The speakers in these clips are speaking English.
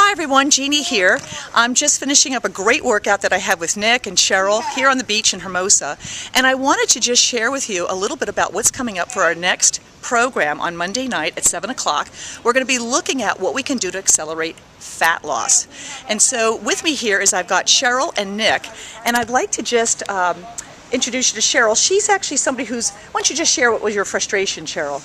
Hi everyone, Jeannie here. I'm just finishing up a great workout that I had with Nick and Cheryl here on the beach in Hermosa, and I wanted to just share with you a little bit about what's coming up for our next program on Monday night at 7 o'clock. We're going to be looking at what we can do to accelerate fat loss. And so with me here is I've got Cheryl and Nick, and I'd like to just introduce you to Cheryl. She's actually somebody who's, why don't you just share what was your frustration, Cheryl?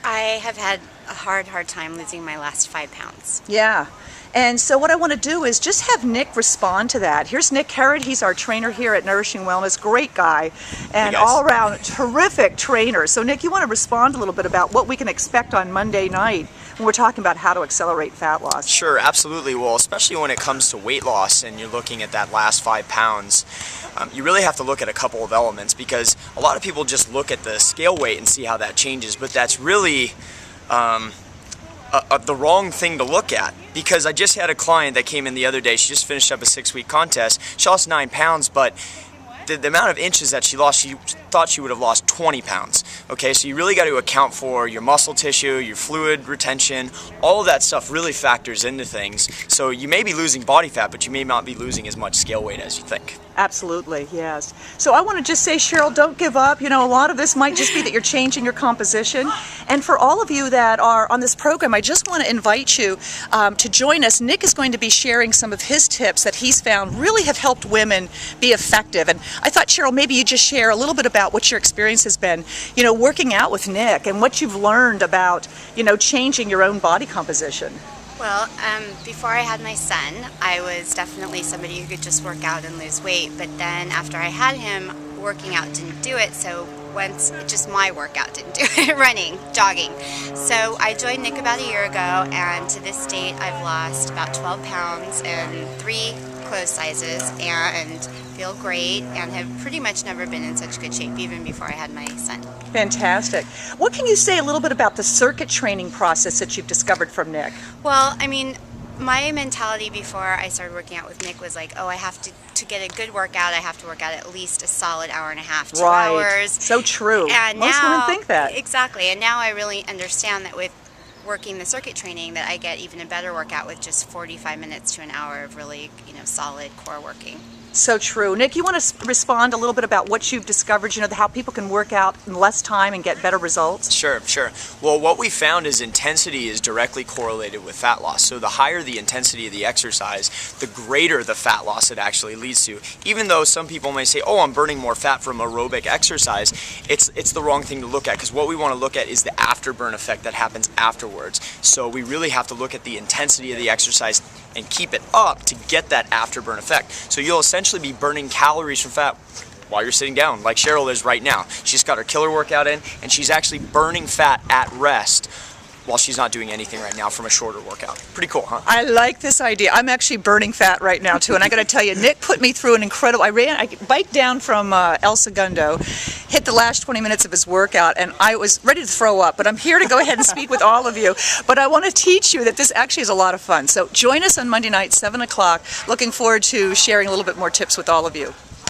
I have had a hard time losing my last 5 pounds. Yeah. And so what I want to do is just have Nick respond to that. Here's Nik Herod. He's our trainer here at Nourishing Wellness. Great guy and all-around terrific trainer. So Nick, you want to respond a little bit about what we can expect on Monday night when we're talking about how to accelerate fat loss? Sure, absolutely. Well, especially when it comes to weight loss and you're looking at that last 5 pounds, you really have to look at a couple of elements, because a lot of people just look at the scale weight and see how that changes, but that's really the wrong thing to look at. Because I just had a client that came in the other day. She just finished up a 6-week contest. She lost 9 pounds, but the amount of inches that she lost, she thought she would have lost 20 pounds. Okay, so you really got to account for your muscle tissue, your fluid retention, all of that stuff really factors into things. So you may be losing body fat, but you may not be losing as much scale weight as you think. Absolutely, yes. So I want to just say, Cheryl, don't give up. You know, a lot of this might just be that you're changing your composition. And for all of you that are on this program, I just want to invite you to join us. Nick is going to be sharing some of his tips that he's found really have helped women be effective. And I thought, Cheryl, maybe you just share a little bit about what your experience has been, you know, working out with Nick and what you've learned about, you know, changing your own body composition. Well, before I had my son, I was definitely somebody who could just work out and lose weight. But then after I had him, working out didn't do it. So once just my workout didn't do it, running, jogging. So I joined Nick about a year ago, and to this date, I've lost about 12 pounds in 3 clothes sizes and feel great and have pretty much never been in such good shape, even before I had my son. Fantastic. What can you say a little bit about the circuit training process that you've discovered from Nick? Well, I mean, my mentality before I started working out with Nick was like, oh, I have to get a good workout, I have to work out at least a solid hour and a half, 2 hours. So true. And most women think that. Exactly. And now I really understand that with working the circuit training that I get even a better workout with just 45 minutes to an hour of really, you know, solid core working. So true. Nick, you want to respond a little bit about what you've discovered, you know, how people can work out in less time and get better results? Sure. Well, what we found is intensity is directly correlated with fat loss. So the higher the intensity of the exercise, the greater the fat loss it actually leads to. Even though some people may say, oh, I'm burning more fat from aerobic exercise, it's the wrong thing to look at, because what we want to look at is the afterburn effect that happens afterwards. So we really have to look at the intensity of the exercise and keep it up to get that afterburn effect. So you'll essentially be burning calories from fat while you're sitting down, like Cheryl is right now. She's got her killer workout in, and she's actually burning fat at rest while she's not doing anything right now from a shorter workout. Pretty cool, huh? I like this idea. I'm actually burning fat right now too, and I got to tell you, Nick put me through an incredible. I biked down from El Segundo, hit the last 20 minutes of his workout, and I was ready to throw up. But I'm here to go ahead and speak with all of you. But I want to teach you that this actually is a lot of fun. So join us on Monday night, 7 o'clock. Looking forward to sharing a little bit more tips with all of you.